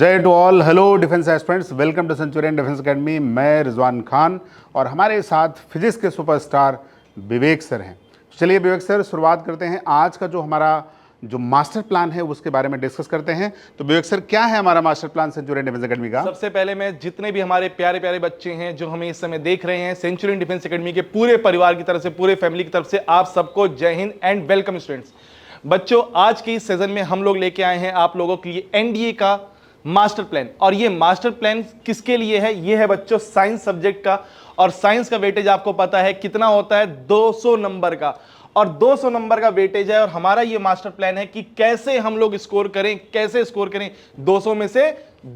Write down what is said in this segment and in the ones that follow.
जय to all, hello defence aspirants, welcome to Centurion Defence Academy. मैं रिजवान खान और हमारे साथ फिजिक्स के सुपरस्टार विवेक सर हैं। चलिए विवेक सर, शुरुआत करते हैं। आज का जो हमारा मास्टर प्लान है उसके बारे में डिस्कस करते हैं। तो विवेक सर, क्या है हमारा master plan Centurion Defence academy का? सबसे पहले मैं जितने भी हमारे प्यारे प्यारे बच्चे हैं जो हमें इस समय देख रहे हैं, सेंचुरियन डिफेंस एकेडमी के पूरे परिवार की तरफ से, पूरे फैमिली की तरफ से आप सबको जय हिंद एंड वेलकम स्टूडेंट्स। बच्चों, आज के इस सीजन में हम लोग लेके आए हैं आप लोगों के लिए एनडीए का मास्टर प्लान। और ये मास्टर प्लान किसके लिए है? ये है बच्चों साइंस सब्जेक्ट का। और साइंस का वेटेज आपको पता है कितना होता है? 200 नंबर का। और 200 नंबर का वेटेज है। और हमारा ये मास्टर प्लान है कि कैसे हम लोग स्कोर करें, कैसे स्कोर करें 200 में से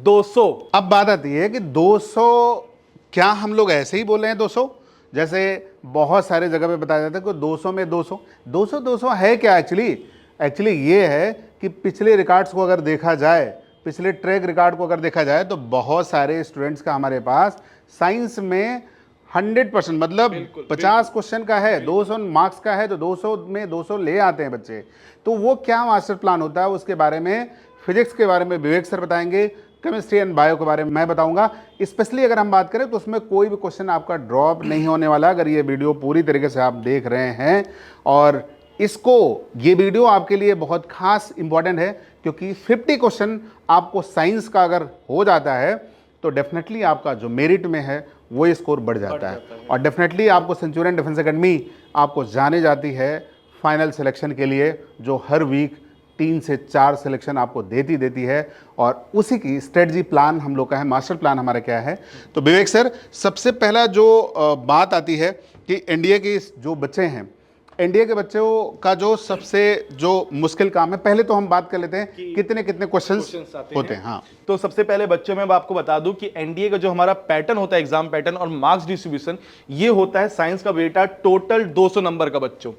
200। अब बात आती है कि 200 क्या हम लोग ऐसे ही बोल रहे हैं 200? जैसे बहुत सारे जगह पे बताया जाता है कि 200 में 200 200 200 है क्या? एक्चुअली ये है कि पिछले रिकॉर्ड्स को अगर देखा जाए, पिछले ट्रैक रिकॉर्ड को अगर देखा जाए, तो बहुत सारे स्टूडेंट्स का हमारे पास साइंस में 100% मतलब 50 क्वेश्चन का है, 200 मार्क्स का है, तो 200 में 200 ले आते हैं बच्चे। तो वो क्या मास्टर प्लान होता है उसके बारे में, फिजिक्स के बारे में विवेक सर बताएंगे, केमिस्ट्री एंड बायो के बारे में मैं बताऊंगा। स्पेशली अगर हम बात करें तो उसमें कोई भी क्वेश्चन आपका ड्रॉप नहीं होने वाला अगर ये वीडियो पूरी तरीके से आप देख रहे हैं। और ये वीडियो आपके लिए बहुत खास इंपॉर्टेंट है क्योंकि 50 क्वेश्चन आपको साइंस का अगर हो जाता है तो डेफिनेटली आपका जो मेरिट में है वो स्कोर बढ़ जाता है। और डेफिनेटली आपको सेंचुरियन डिफेंस एकेडमी आपको जाने जाती है फाइनल सिलेक्शन के लिए, जो हर वीक 3 से 4 सिलेक्शन आपको देती है। और उसी की स्ट्रेटजी प्लान हम लोग का है, मास्टर प्लान हमारा क्या है। तो विवेक सर, सबसे पहला जो बात आती है कि एनडीए के जो बच्चे हैं, एनडीए के बच्चों का जो सबसे जो मुश्किल काम है, पहले तो हम बात कर लेते हैं कितने क्वेश्चंस होते हैं। हाँ, तो सबसे पहले बच्चों में आपको बता दूं कि एनडीए का जो हमारा पैटर्न होता है, एग्जाम पैटर्न और मार्क्स डिस्ट्रीब्यूशन, ये होता है साइंस का बेटा टोटल 200 नंबर का। बच्चों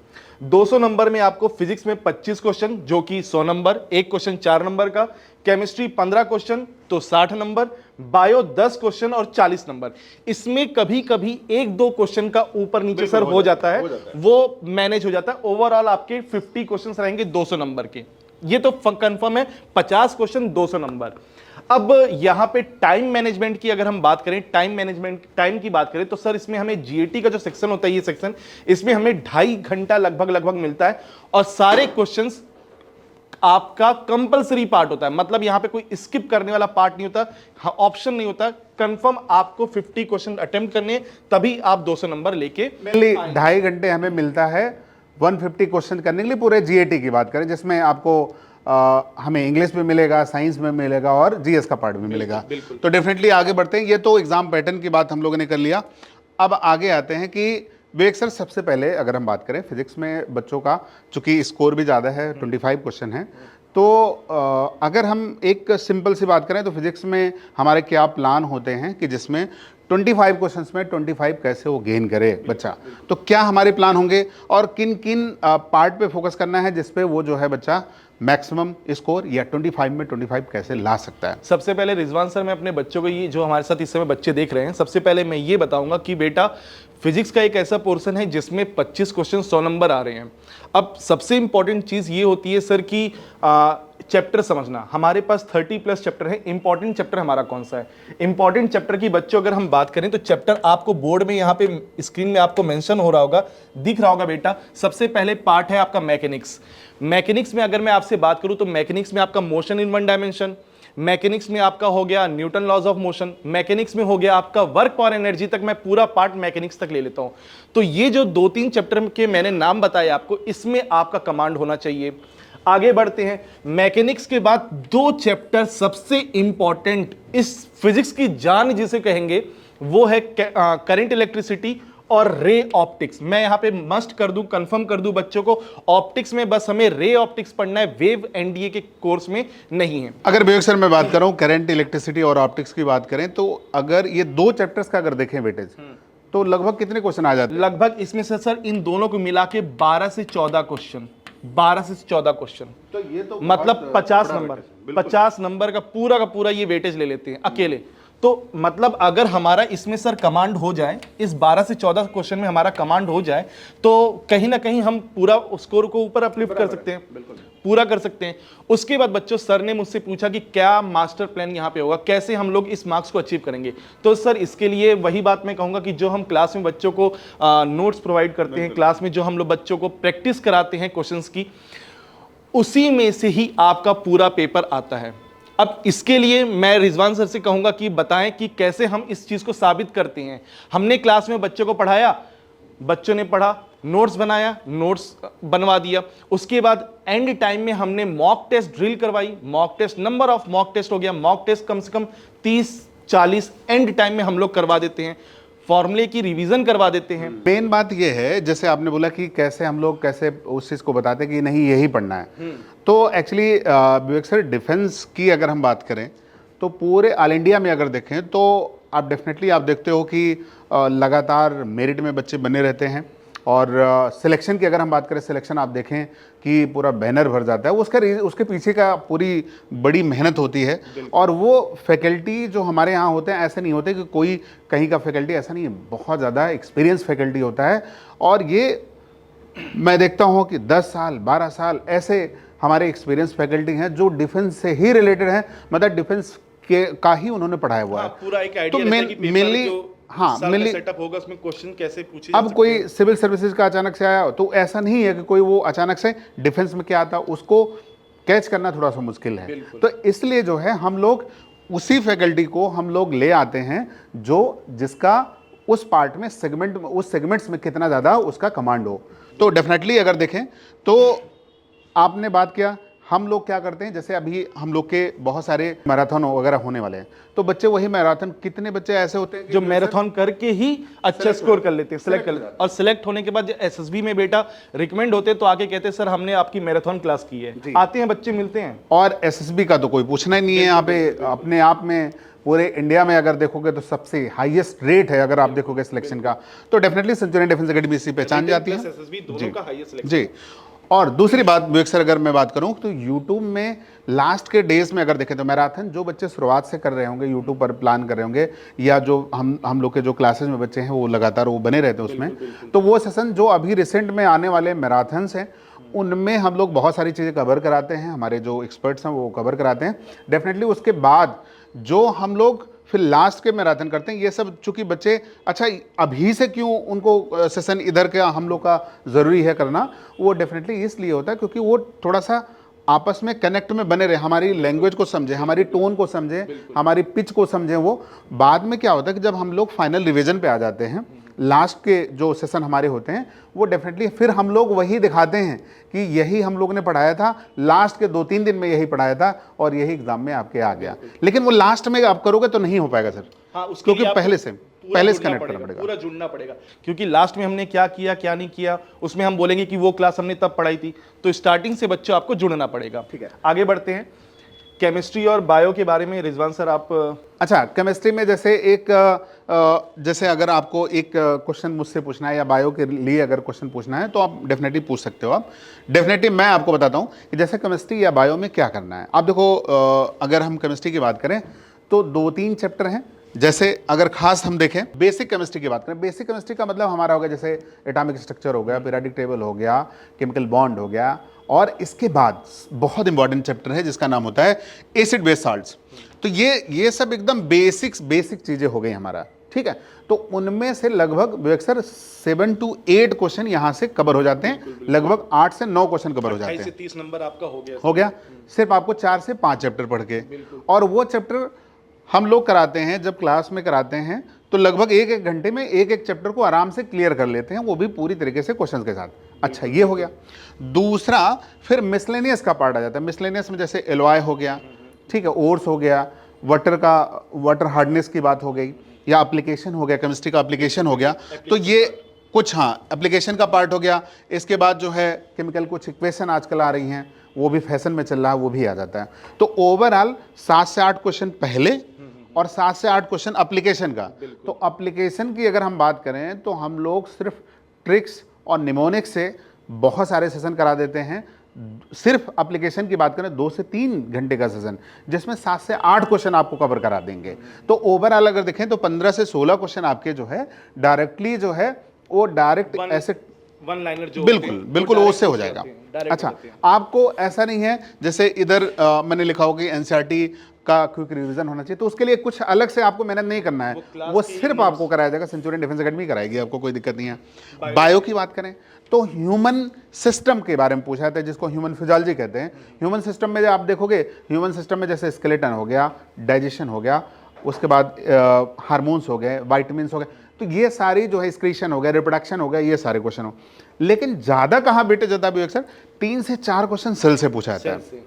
200 नंबर में आपको फिजिक्स में 25 क्वेश्चन जो कि 100 नंबर, एक क्वेश्चन 4 नंबर का, केमिस्ट्री 15 क्वेश्चन तो 60 नंबर, बायो 10 क्वेश्चन और 40 नंबर। इसमें कभी कभी 1-2 क्वेश्चन का ऊपर नीचे सर हो जाता है, वो मैनेज हो जाता है। ओवरऑल आपके 50 क्वेश्चन रहेंगे 200 नंबर के। ये तो कंफर्म है, 50 क्वेश्चन 200 नंबर। अब यहां पे टाइम मैनेजमेंट की अगर हम बात करें, टाइम की बात करें, तो सर इसमें हमें जीएटी का जो सेक्शन होता है, ये सेक्शन, इसमें हमें 2.5 घंटा लगभग मिलता है। और सारे क्वेश्चंस आपका कंपलसरी पार्ट होता है, मतलब यहां पे कोई स्किप करने वाला पार्ट नहीं होता, ऑप्शन नहीं होता। कंफर्म आपको 50 क्वेश्चन अटेम्प्ट करने, तभी आप 200 नंबर लेके। 2.5 घंटे हमें मिलता है 150 क्वेश्चन करने के लिए। पूरे जीएटी की बात करें जिसमें आपको हमें इंग्लिश में मिलेगा, साइंस में मिलेगा और जीएस का पार्ट भी मिलेगा। तो डेफिनेटली आगे बढ़ते हैं। ये तो एग्जाम पैटर्न की बात हम लोगों ने कर लिया। अब आगे आते हैं कि विवेक सर, सबसे पहले अगर हम बात करें फिजिक्स में बच्चों का, चूंकि स्कोर भी ज़्यादा है, 25 क्वेश्चन है, तो अगर हम एक सिंपल सी बात करें तो फिजिक्स में हमारे क्या प्लान होते हैं कि जिसमें 25 क्वेश्चंस में 25 कैसे वो गेन करे बच्चा, तो क्या हमारे प्लान होंगे और किन किन पार्ट पे फोकस करना है जिसपे वो जो है बच्चा मैक्सिमम स्कोर या 25 में 25 कैसे ला सकता है? सबसे पहले रिजवान सर, मैं अपने बच्चों को, ये जो हमारे साथ इस समय बच्चे देख रहे हैं, सबसे पहले मैं ये बताऊंगा कि बेटा फिजिक्स का एक ऐसा पोर्शन है जिसमें 25 क्वेश्चन 100 नंबर आ रहे हैं। अब सबसे इंपॉर्टेंट चीज ये होती है सर कि चैप्टर समझना। हमारे पास 30+ चैप्टर है। इंपॉर्टेंट चैप्टर हमारा कौन सा है? इंपॉर्टेंट चैप्टर की बच्चों अगर हम बात करें तो चैप्टर आपको बोर्ड में, यहाँ पे स्क्रीन में आपको मेंशन हो रहा होगा, दिख रहा होगा बेटा। सबसे पहले पार्ट है आपका मैकेनिक्स। मैकेनिक्स में अगर मैं आपसे बात करूं तो मैकेनिक्स में आपका मोशन इन 1 डायमेंशन, मैकेनिक्स में आपका हो गया Newton laws of motion, mechanics में हो गया आपका वर्क और एनर्जी तक। मैं पूरा पार्ट मैकेनिक्स तक ले लेता हूं। तो ये जो 2-3 चैप्टर के मैंने नाम बताए आपको, इसमें आपका कमांड होना चाहिए। आगे बढ़ते हैं। मैकेनिक्स के बाद 2 चैप्टर सबसे इंपॉर्टेंट, इस फिजिक्स की जान जिसे कहेंगे, वो है करंट इलेक्ट्रिसिटी और रे ऑप्टिक्स। मैं यहां पे मस्ट कर दूं, कंफर्म कर दूं बच्चों को, ऑप्टिक्स में बस हमें रे ऑप्टिक्स पढ़ना है, वेव एनडीए के कोर्स में नहीं है। अगर विवेक सर मैं बात कर रहा हूं करंट इलेक्ट्रिसिटी और ऑप्टिक्स की बात करें, तो अगर ये 2 चैप्टर्स का अगर देखें वेटेज, तो लगभग कितने क्वेश्चन आ जाते हैं? लगभग इसमें से सर इन दोनों को मिला के 12 से 14 क्वेश्चन, 12 से 14 क्वेश्चन, तो ये तो मतलब 50 नंबर, 50 नंबर का पूरा ये वेटेज ले लेते हैं अकेले। तो मतलब अगर हमारा इसमें सर कमांड हो जाए, इस 12 से 14 क्वेश्चन में हमारा कमांड हो जाए, तो कहीं ना कहीं हम पूरा स्कोर को ऊपर अपलिफ्ट कर सकते हैं, पूरा कर सकते हैं। उसके बाद बच्चों, सर ने मुझसे पूछा कि क्या मास्टर प्लान यहाँ पे होगा, कैसे हम लोग इस मार्क्स को अचीव करेंगे। तो सर इसके लिए वही बात मैं कहूँगा कि जो हम क्लास में बच्चों को नोट्स प्रोवाइड करते हैं, क्लास में जो हम लोग बच्चों को प्रैक्टिस कराते हैं क्वेश्चंस की, उसी में से ही आपका पूरा पेपर आता है। अब इसके लिए मैं रिजवान सर से कहूंगा कि बताएं कि कैसे हम इस चीज को साबित करते हैं। हमने क्लास में बच्चों को पढ़ाया, बच्चों ने पढ़ा, नोट्स बनाया, नोट्स बनवा दिया। उसके बाद एंड टाइम में हमने मॉक टेस्ट ड्रिल करवाई, mock test, number of mock test हो गया, मॉक टेस्ट कम से कम 30-40 एंड टाइम में हम लोग करवा देते हैं, फॉर्मूले की रिवीजन करवा देते हैं। मेन बात ये है, जैसे आपने बोला कि कैसे हम लोग कैसे उस चीज़ को बताते हैं कि नहीं यही पढ़ना है। तो एक्चुअली विवेक सर, डिफेंस की अगर हम बात करें तो पूरे ऑल इंडिया में अगर देखें तो आप डेफिनेटली आप देखते हो कि लगातार मेरिट में बच्चे बने रहते हैं। और सिलेक्शन की अगर हम बात करें, सिलेक्शन आप देखें कि पूरा बैनर भर जाता है, उसके पीछे का पूरी बड़ी मेहनत होती है। और वो फैकल्टी जो हमारे यहाँ होते हैं, ऐसे नहीं होते कि कोई कहीं का फैकल्टी, ऐसा नहीं है, बहुत ज़्यादा एक्सपीरियंस फैकल्टी होता है। और ये मैं देखता हूँ कि 10 साल 12 साल ऐसे हमारे एक्सपीरियंस फैकल्टी हैं जो डिफेंस से ही रिलेटेड हैं, मतलब डिफेंस के का ही उन्होंने पढ़ाया हुआ है। पूरा एक आइडिया तो रहता है कि पेपर मेनली जो हाँ मेनली सेटअप होगा, उसमें क्वेश्चन कैसे पूछे जा अब सकते कोई हैं। सिविल सर्विसेज का अचानक से आया तो ऐसा नहीं है कि कोई वो अचानक से डिफेंस में क्या आता, उसको कैच करना थोड़ा सा मुश्किल है। तो इसलिए जो है हम लोग उसी फैकल्टी को हम लोग ले आते हैं जो जिसका उस पार्ट में सेगमेंट, उस सेगमेंट्स में कितना ज़्यादा उसका कमांड हो। तो डेफिनेटली अगर देखें तो आपने बात किया, हम लोग क्या करते हैं, जैसे अभी हम लोग के बहुत सारे मैराथन वगैरह होने वाले हैं, तो बच्चे वही मैराथन, कितने बच्चे ऐसे होते हैं जो मैराथन करके ही अच्छा स्कोर कर लेते हैं, सिलेक्ट कर लेते हैं। और सिलेक्ट होने के बाद एसएसबी में बेटा रिकमेंड होते हैं तो आके कहते हैं सर हमने आपकी मैराथन क्लास की है, आते हैं बच्चे, मिलते हैं। और एसएसबी का तो कोई पूछना ही नहीं है यहाँ पे। अपने आप में पूरे इंडिया में अगर देखोगे तो सबसे हाईएस्ट रेट है अगर आप देखोगे सिलेक्शन का, तो डेफिनेटली सेंचुरियन डिफेंस एकेडमी इसी पहचान जाती है जी। और दूसरी बात विवेक सर, अगर मैं बात करूं तो यूट्यूब में लास्ट के डेज में अगर देखें तो मैराथन जो बच्चे शुरुआत से कर रहे होंगे, यूट्यूब पर प्लान कर रहे होंगे, या जो हम लोग के जो क्लासेस में बच्चे हैं वो लगातार वो बने रहते हैं उसमें, तो वो सेशन जो अभी रिसेंट में आने वाले मैराथन्स हैं उनमें हम लोग बहुत सारी चीज़ें कवर कराते हैं, हमारे जो एक्सपर्ट्स हैं वो कवर कराते हैं डेफिनेटली। उसके बाद जो हम लोग फिर लास्ट के मैराथन करते हैं, ये सब चूंकि बच्चे अच्छा अभी से क्यों उनको सेशन इधर का हम लोग का ज़रूरी है करना, वो डेफिनेटली इसलिए होता है क्योंकि वो थोड़ा सा आपस में कनेक्ट में बने रहे, हमारी लैंग्वेज को समझे, हमारी टोन को समझे, हमारी पिच को समझे। वो बाद में क्या होता है कि जब हम लोग फाइनल रिवीजन पे आ जाते हैं, लास्ट के जो सेशन हमारे होते हैं, वो डेफिनेटली फिर हम लोग वही दिखाते हैं कि यही हम लोग ने पढ़ाया था, लास्ट के 2-3 दिन में यही पढ़ाया था और यही एग्जाम में आपके आ गया। लेकिन वो लास्ट में आप करोगे तो नहीं हो पाएगा सर। हाँ, क्योंकि पहले से कनेक्ट करना पड़ेगा, पूरा जुड़ना पड़ेगा। क्योंकि लास्ट में हमने क्या किया क्या नहीं किया उसमें हम बोलेंगे कि वो क्लास हमने तब पढ़ाई थी, तो स्टार्टिंग से बच्चों आपको जुड़ना पड़ेगा। ठीक है, आगे बढ़ते हैं। केमिस्ट्री और बायो के बारे में रिजवान सर आप। अच्छा, केमिस्ट्री में जैसे जैसे अगर आपको एक क्वेश्चन मुझसे पूछना है या बायो के लिए अगर क्वेश्चन पूछना है तो आप डेफिनेटली पूछ सकते हो। आप डेफिनेटली मैं आपको बताता हूँ कि जैसे केमिस्ट्री या बायो में क्या करना है। आप देखो, अगर हम केमिस्ट्री की बात करें तो 2-3 चैप्टर हैं। जैसे अगर खास हम देखें बेसिक केमिस्ट्री की बात करें, बेसिक केमिस्ट्री का मतलब हमारा हो गया जैसे एटॉमिक स्ट्रक्चर हो गया, पीरियोडिक टेबल हो गया, केमिकल बॉन्ड हो गया, और इसके बाद बहुत इंपॉर्टेंट चैप्टर है जिसका नाम होता है एसिड बेस सॉल्ट्स। तो ये सब एकदम बेसिक चीजें हो गई हमारा। ठीक है, तो उनमें से लगभग अक्सर 7 to 8 क्वेश्चन यहाँ से कवर हो जाते हैं, लगभग 8 से 9 क्वेश्चन कवर हो जाते हैं। 30 नंबर आपका हो गया सिर्फ आपको 4 से 5 चैप्टर पढ़ के। और वो चैप्टर हम लोग कराते हैं, जब क्लास में कराते हैं तो लगभग 1-1 घंटे में एक चैप्टर को आराम से क्लियर कर लेते हैं, वो भी पूरी तरीके से क्वेश्चंस के साथ। अच्छा, ये हो गया। दूसरा फिर मिसलेनियस का पार्ट आ जाता है। मिसलेनियस में जैसे एलॉय हो गया, ठीक है, ओर्स हो गया, वाटर हार्डनेस की बात हो गई, या एप्लीकेशन हो गया, केमिस्ट्री का एप्लीकेशन हो गया, तो ये कुछ एप्लीकेशन का पार्ट हो गया। इसके बाद जो है केमिकल कुछ इक्वेशन आजकल आ रही हैं, वो भी फैशन में चल रहा है, वो भी आ जाता है। तो ओवरऑल 7 से 8 क्वेश्चन पहले और 7 से 8 क्वेश्चन एप्लीकेशन का। तो एप्लीकेशन की अगर हम बात करें तो हम लोग सिर्फ ट्रिक्स और निमोनिक्स से बहुत सारे सेशन करा देते हैं, सिर्फ एप्लीकेशन की बात करें 2 से 3 घंटे का सेशन, जिसमें 7 से 8 क्वेश्चन आपको कवर करा देंगे। तो ओवरऑल अगर देखें तो 15 से 16 क्वेश्चन आपके जो है डायरेक्टली जो है वो डायरेक्ट ऐसे वन लाइनर जो बिल्कुल बिल्कुल उससे हो जाएगा। अच्छा, आपको ऐसा नहीं है जैसे इधर मैंने लिखा होगा कि एनसीईआरटी का क्विक रिवीजन होना चाहिए, तो उसके लिए कुछ अलग से आपको मेहनत नहीं करना है, वो सिर्फ आपको कराया जाएगा, सेंचुरियन डिफेंस एकेडमी कराएगी, आपको कोई दिक्कत नहीं है। बायो की बात करें तो ह्यूमन सिस्टम के बारे में पूछा जाता है, जिसको ह्यूमन फिजियोलॉजी कहते हैं। ह्यूमन सिस्टम में आप देखोगे, ह्यूमन सिस्टम में जैसे स्केलेटन हो गया, डाइजेशन हो गया, उसके बाद हार्मोन्स हो गए, वाइटामिन हो गए, तो ये सारी जो है एक्सक्रीशन हो गया, रिप्रोडक्शन हो गया, ये सारे क्वेश्चन हो। लेकिन ज़्यादा कहाँ बेटे जाता है अक्सर 3 से 4 क्वेश्चन सेल से पूछा जाता है,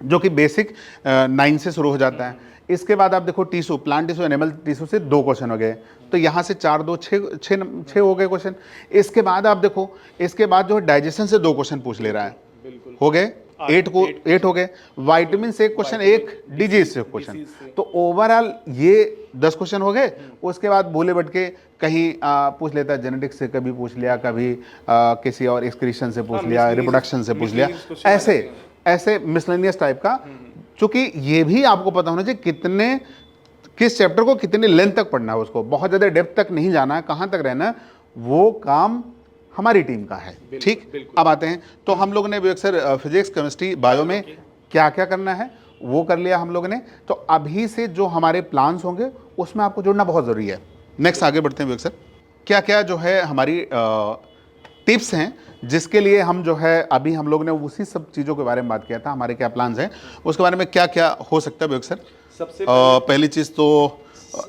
जो कि बेसिक 9 से शुरू हो जाता है। इसके बाद आप देखो tissue, plant tissue, animal tissue से 2 क्वेश्चन हो गए, तो यहाँ से 4 2 6 हो गए क्वेश्चन। इसके बाद आप देखो, इसके बाद जो है डाइजेशन से 2 क्वेश्चन पूछ ले रहा है, हो गए 8 हो गए। वाइटामिन से 1 क्वेश्चन, 1 डिजीज से क्वेश्चन, तो ओवरऑल ये 10 क्वेश्चन हो गए। उसके बाद भूले भटके कहीं पूछ लेता है, जेनेटिक्स से कभी पूछ लिया, कभी किसी और एक्सक्रीशन से पूछ लिया, रिप्रोडक्शन से पूछ लिया, ऐसे मिसलेनियस टाइप का। चूंकि ये भी आपको पता होना चाहिए किस चैप्टर को कितनी लेंथ तक पढ़ना है, उसको बहुत ज़्यादा डेप्थ तक नहीं जाना है, कहाँ तक रहना है, वो काम हमारी टीम का है। ठीक, अब आते हैं तो हम लोग ने अक्सर फिजिक्स, केमिस्ट्री, बायो में क्या क्या करना है वो कर लिया हम लोग ने। तो अभी से जो हमारे प्लान्स होंगे उसमें आपको जुड़ना बहुत ज़रूरी है। नेक्स्ट आगे बढ़ते हैं अक्सर, क्या क्या जो है हमारी टिप्स हैं जिसके लिए हम जो है अभी हम लोग ने उसी सब चीज़ों के बारे में बात किया था, हमारे क्या प्लान्स हैं उसके बारे में क्या क्या हो सकता है अक्सर। सबसे पहली चीज़ तो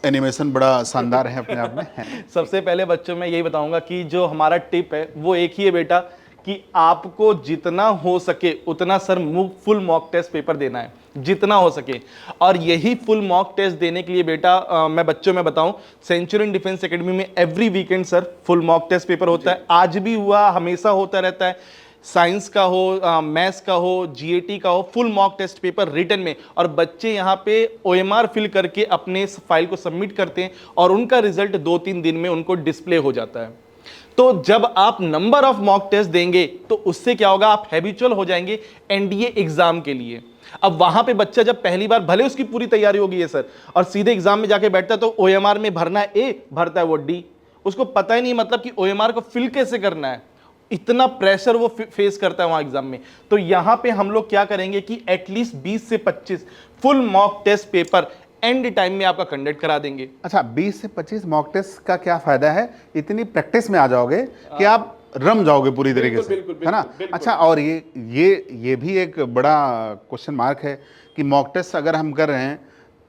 एनिमेशन बड़ा शानदार है अपने आप में। सबसे पहले बच्चों में यही बताऊंगा कि जो हमारा टिप है वो एक ही है बेटा, कि आपको जितना हो सके उतना sir full mock test paper देना है, जितना हो सके। और यही फुल मॉक टेस्ट देने के लिए बेटा मैं बच्चों में बताऊं, सेंचुरियन डिफेंस एकेडमी में every weekend sir full mock test paper होता है। आज भी हुआ, हमेशा होता रहता है। साइंस का हो, मैथ्स का हो, जीएटी का हो, full mock test paper written में, और बच्चे यहाँ पे ओएमआर फिल करके अपने फाइल को सबमिट करते हैं और उनका रिजल्ट 2-3 दिन में उनको डिस्प्ले हो जाता है। तो जब आप नंबर ऑफ मॉक टेस्ट देंगे तो उससे क्या होगा, आप हैबिचुअल हो जाएंगे एनडीए एग्जाम के लिए। अब वहां पे बच्चा जब पहली बार, भले उसकी पूरी तैयारी होगी है सर, और सीधे एग्जाम में जाके बैठता है तो ओएमआर में भरना है ए, भरता है वो डी, उसको पता ही नहीं मतलब कि ओएमआर को फिल कैसे करना है, इतना प्रेशर वो फेस करता है वहां एग्जाम में। तो यहां पे हम लोग क्या करेंगे कि एटलीस्ट 20 से 25 full mock test paper end time में आपका कंडक्ट करा देंगे। अच्छा, 20 से 25 मॉक टेस्ट का क्या फायदा है, इतनी प्रैक्टिस में आ जाओगे कि आप रम जाओगे पूरी तरीके से, है ना। अच्छा, और ये भी एक बड़ा क्वेश्चन मार्क है कि मॉक टेस्ट अगर हम कर रहे हैं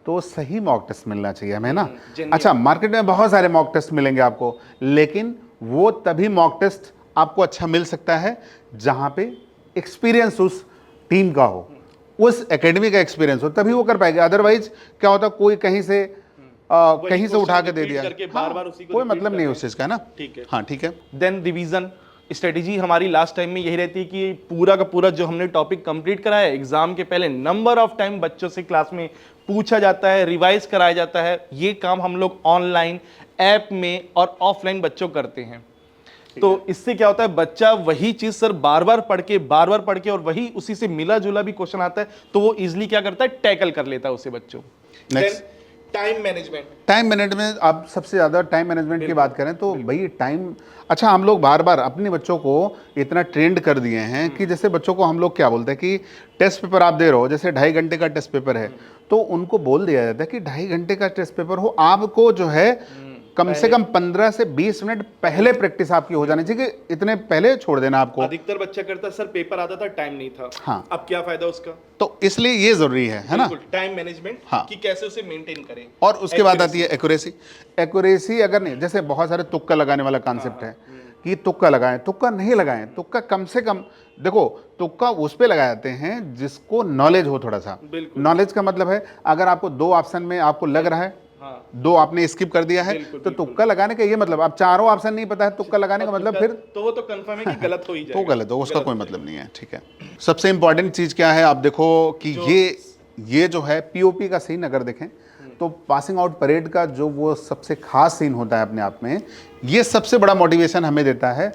तो सही मॉक टेस्ट मिलना चाहिए हमें ना। अच्छा, मार्केट में बहुत सारे मॉक टेस्ट मिलेंगे आपको, लेकिन वो तभी मॉक टेस्ट आपको अच्छा मिल सकता है जहां पे एक्सपीरियंस उस टीम का हो, उस एकेडमी का एक्सपीरियंस हो, तभी वो कर पाएगा। अदरवाइज क्या होता है, कोई कहीं से उठा के दे दिया, बार-बार उसी को कोई मतलब नहीं उस चीज का ना। ठीक है, हाँ ठीक है। देन रिवीजन स्ट्रेटेजी हमारी लास्ट टाइम में यही रहती है कि पूरा का पूरा जो हमने टॉपिक कंप्लीट कराया एग्जाम के पहले नंबर ऑफ टाइम बच्चों से क्लास में पूछा जाता है, रिवाइज कराया जाता है। ये काम हम लोग ऑनलाइन ऐप में और ऑफलाइन बच्चों करते हैं। तो इससे क्या होता है, बच्चा वही चीज सर बार बार पढ़ के और वही उसी से मिला जुला भी क्वेश्चन आता है तो वो इजीली क्या करता है, टैकल कर लेता है उसे बच्चों। Next, time management. आप सबसे ज्यादा टाइम मैनेजमेंट की बात करें तो भाई टाइम, अच्छा हम लोग बार बार अपने बच्चों को इतना ट्रेंड कर दिए हैं कि जैसे बच्चों को हम लोग क्या बोलते हैं कि टेस्ट पेपर आप दे रहे हो, जैसे 2.5 घंटे का टेस्ट पेपर है, तो उनको बोल दिया जाता है कि 2.5 घंटे का टेस्ट पेपर हो, आपको जो है कम से कम 15 से 20 मिनट पहले प्रैक्टिस आपकी हो जानी चाहिए, कि इतने पहले छोड़ देना आपको। अधिकतर बच्चा करता सर पेपर आता था, टाइम नहीं था। हाँ, अब क्या फायदा उसका, तो इसलिए ये जरूरी है ना, टाइम मैनेजमेंट। हाँ, कि कैसे उसे मेंटेन करें। और उसके बाद आती है एक्यूरेसी। अगर नहीं, जैसे बहुत सारे तुक्का लगाने वाला कॉन्सेप्ट है कि तुक्का लगाएं, तुक्का नहीं लगाएं, तुक्का कम से कम देखो, तुक्का उस पे लगाए जाते हैं जिसको नॉलेज हो थोड़ा सा। नॉलेज का मतलब है अगर आपको 2 ऑप्शन में आपको लग रहा है, 2 आपने स्किप कर दिया है, तो तुक्का लगाने का ये मतलब, अब 4 ऑप्शन नहीं पता है, तुक्का लगाने का मतलब फिर तो वो तो कंफर्म है कि गलत हो ही जाएगा। तो गलत हो, उसका कोई मतलब नहीं है। ठीक है, सबसे इंपॉर्टेंट चीज क्या है, आप देखो कि ये जो है पीओपी का सीन अगर देखें तो पासिंग आउट परेड का जो वो सबसे खास सीन होता है अपने आप में, ये सबसे बड़ा मोटिवेशन हमें देता है।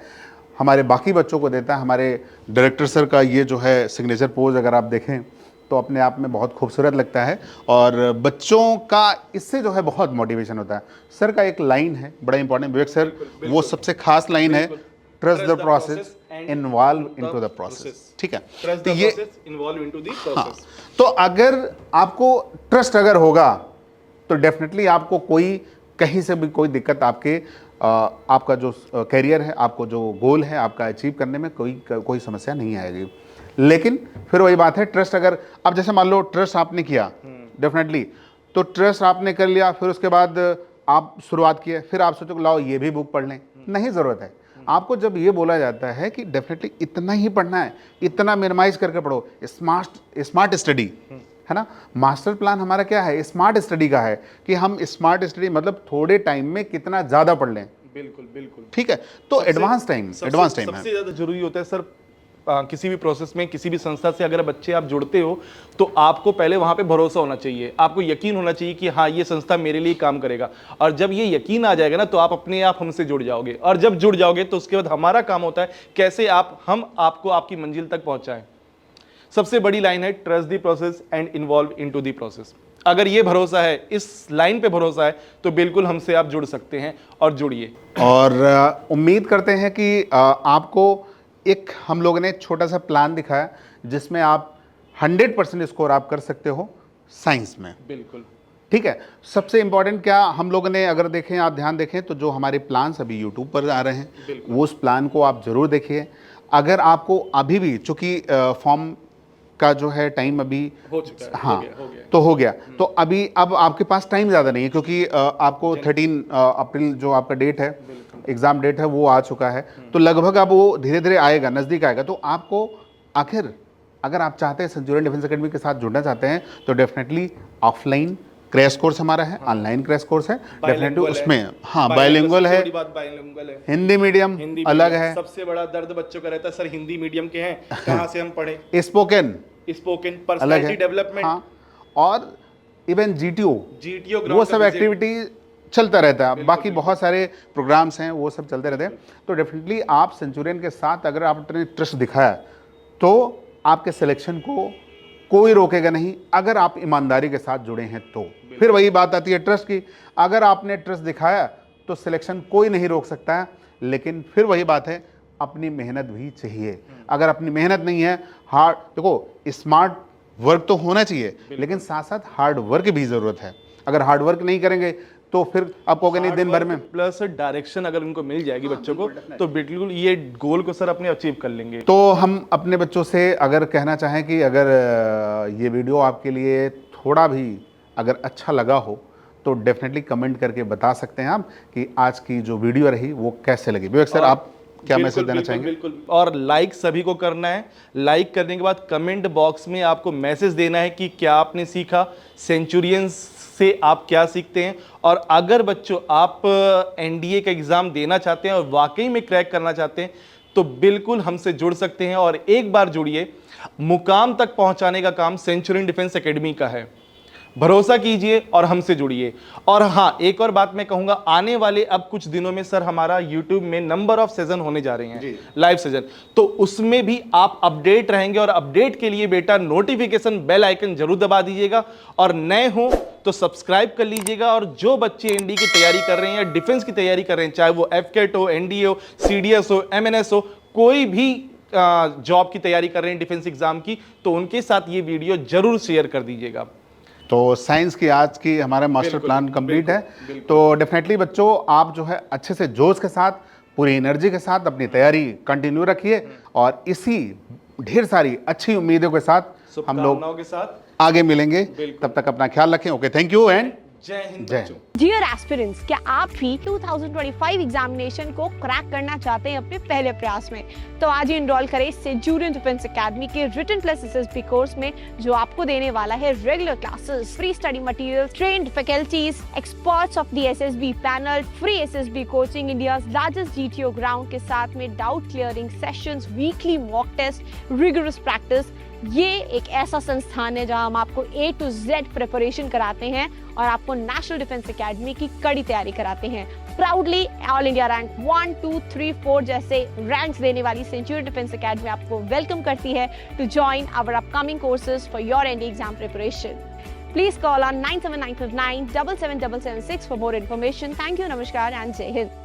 हमारे बाकी बच्चों को देता है। हमारे डायरेक्टर सर का ये जो है सिग्नेचर पोज अगर आप देखें तो अपने आप में बहुत खूबसूरत लगता है और बच्चों का इससे जो है बहुत मोटिवेशन होता है। सर का एक लाइन है बड़ा इंपॉर्टेंट, विवेक सर, वो सबसे खास लाइन है, trust the process, involve into the process. ठीक है, ट्रस्ट तो द ये प्रोसेस, इन्वॉल्व इनटू द हाँ, प्रोसेस। तो अगर आपको ट्रस्ट अगर होगा तो डेफिनेटली आपको कोई कहीं से भी कोई दिक्कत आपके आपका जो करियर है, आपको जो गोल है आपका अचीव करने में कोई समस्या नहीं आएगी। लेकिन फिर वही बात है, ट्रस्ट अगर अब जैसे मान लो ट्रस्ट आपने किया डेफिनेटली, तो ट्रस्ट आपने कर लिया, फिर उसके बाद आप शुरुआत किए, फिर आप सोचो लाओ ये भी बुक पढ़ लें, नहीं ज़रूरत है। आपको जब ये बोला जाता है कि डेफिनेटली इतना ही पढ़ना है, इतना मिनिमाइज करके पढ़ो, स्मार्ट स्टडी है ना। मास्टर प्लान हमारा क्या है, स्मार्ट स्टडी का है कि हम स्मार्ट स्टडी मतलब थोड़े टाइम में कितना ज़्यादा पढ़ लें। बिल्कुल बिल्कुल, ठीक है, तो एडवांस टाइम है। सबसे ज़्यादा जरूरी होता है सर किसी भी प्रोसेस में, किसी भी संस्था से अगर बच्चे आप जुड़ते हो तो आपको पहले वहां पे भरोसा होना चाहिए, आपको यकीन होना चाहिए कि हाँ ये संस्था मेरे लिए काम करेगा। और जब ये यकीन आ जाएगा ना तो आप अपने आप हमसे जुड़ जाओगे, और जब जुड़ जाओगे तो उसके बाद हमारा काम होता है कैसे हम आपको आपकी मंजिल तक पहुंचाएं। सबसे बड़ी लाइन है trust the process and involve into the process. अगर ये भरोसा है, इस लाइन पे भरोसा है, तो बिल्कुल हमसे आप जुड़ सकते हैं और जुड़िए। और उम्मीद करते हैं कि आपको एक हम लोगों ने छोटा सा प्लान दिखाया जिसमें आप 100% स्कोर आप कर सकते हो साइंस में। बिल्कुल ठीक है, सबसे इंपॉर्टेंट क्या हम लोगों ने अगर देखें, आप ध्यान देखें तो जो हमारे प्लान्स अभी यूट्यूब पर आ रहे हैं वो उस प्लान को आप ज़रूर देखिए। अगर आपको अभी भी चूँकि फॉर्म का जो है टाइम अभी हो चुका है, हाँ हो गया। तो हो गया, तो अभी अब आपके पास टाइम ज़्यादा नहीं है क्योंकि आपको 13 अप्रैल जो आपका डेट है, एग्ज़ाम डेट है, वो आ चुका है। तो लगभग अब वो धीरे धीरे आएगा, नज़दीक आएगा। तो आपको आखिर अगर आप चाहते हैं सेंचुरियन डिफेंस एकेडमी के साथ जुड़ना चाहते हैं तो डेफिनेटली ऑफलाइन क्रैश कोर्स हमारा है, ऑनलाइन क्रैश कोर्स है, डेफिनेटली उसमें हाँ बाइलिंगुअल है, हिंदी मीडियम अलग है। सबसे बड़ा दर्द बच्चों का रहता है सर हिंदी मीडियम के हैं, कहाँ से हम पढ़े। स्पोकन पर्सनैलिटी डेवलपमेंट, हाँ, और इवन जीटीओ वो सब एक्टिविटी चलता रहता है। बाकी बहुत सारे प्रोग्राम्स हैं वो सब चलते रहते हैं। तो डेफिनेटली आप सेंचुरियन के साथ अगर आपने ट्रस्ट दिखाया तो आपके सिलेक्शन को कोई रोकेगा नहीं, अगर आप ईमानदारी के साथ जुड़े हैं तो। फिर वही बात आती है ट्रस्ट की, अगर आपने ट्रस्ट दिखाया तो सिलेक्शन कोई नहीं रोक सकता है। लेकिन फिर वही बात है, अपनी मेहनत भी चाहिए। अगर अपनी मेहनत नहीं है, हार्ड, देखो स्मार्ट वर्क तो होना चाहिए लेकिन साथ साथ हार्ड वर्क भी ज़रूरत है। अगर हार्ड वर्क नहीं करेंगे तो फिर आप कहोगे नहीं दिन भर में। प्लस डायरेक्शन अगर उनको मिल जाएगी बच्चों को तो बिल्कुल ये गोल को सर अपने अचीव कर लेंगे। तो हम अपने बच्चों से अगर कहना चाहें कि अगर ये वीडियो आपके लिए थोड़ा भी अगर अच्छा लगा हो तो डेफिनेटली कमेंट करके बता सकते हैं आप कि आज की जो वीडियो रही वो कैसे लगी। विवेक सर आप क्या मैसेज देना चाहेंगे? बिल्कुल, और लाइक सभी को करना है। लाइक करने के बाद कमेंट बॉक्स में आपको मैसेज देना है कि क्या आपने सीखा, सेंचुरियंस से आप क्या सीखते हैं। और अगर बच्चों आप एनडीए का एग्ज़ाम देना चाहते हैं और वाकई में क्रैक करना चाहते हैं तो बिल्कुल हमसे जुड़ सकते हैं। और एक बार जुड़िए, मुकाम तक पहुंचाने का काम सेंचुरियन डिफेंस एकेडमी का है। भरोसा कीजिए और हमसे जुड़िए। और हाँ, एक और बात मैं कहूंगा, आने वाले अब कुछ दिनों में सर हमारा YouTube में नंबर ऑफ सेशन होने जा रहे हैं, लाइव सेशन, तो उसमें भी आप अपडेट रहेंगे। और अपडेट के लिए बेटा नोटिफिकेशन बेल आइकन जरूर दबा दीजिएगा, और नए हो तो सब्सक्राइब कर लीजिएगा। और जो बच्चे एनडी की तैयारी कर रहे हैं या डिफेंस की तैयारी कर रहे हैं, चाहे वो एफकेट हो, एनडीए हो, सीडीएस हो, एमएनएस हो, कोई भी जॉब की तैयारी कर रहे हैं डिफेंस एग्जाम की, तो उनके साथ ये वीडियो जरूर शेयर कर दीजिएगा। तो साइंस की आज की हमारा मास्टर प्लान कंप्लीट है। तो डेफिनेटली बच्चों आप जो है अच्छे से जोश के साथ, पूरी एनर्जी के साथ अपनी तैयारी कंटिन्यू रखिए, और इसी ढेर सारी अच्छी उम्मीदों के साथ हम लोग के साथ आगे मिलेंगे। तब तक अपना ख्याल रखें। ओके, थैंक यू एंड जय हिंद। जय। डियर एस्पिरेंट्स, क्या आप भी 2025 एग्जामिनेशन को क्रैक करना चाहते हैं अपने पहले प्रयास में? तो आज ही एनरोल करें सेंचुरियन डिफेंस एकेडमी के रिटन प्लस एसएसबी कोर्स में, जो आपको देने वाला है regular classes, free study material, trained faculties, experts of the SSB panel, free SSB coaching, India largest GTO ground के साथ में doubt clearing sessions, weekly mock test, rigorous practice ये एक ऐसा संस्थान है जहां हम आपको A to Z प्रिपरेशन कराते हैं और आपको नेशनल डिफेंस एकेडमी की कड़ी तैयारी कराते हैं। प्राउडली ऑल इंडिया रैंक 1, 2, 3, 4 जैसे रैंक्स देने वाली सेंचुरियन डिफेंस एकेडमी आपको वेलकम करती है to join our upcoming courses for your ND exam preparation. Please call on 97959 77776 for more information. Thank you, Namaskar and Jai Hind.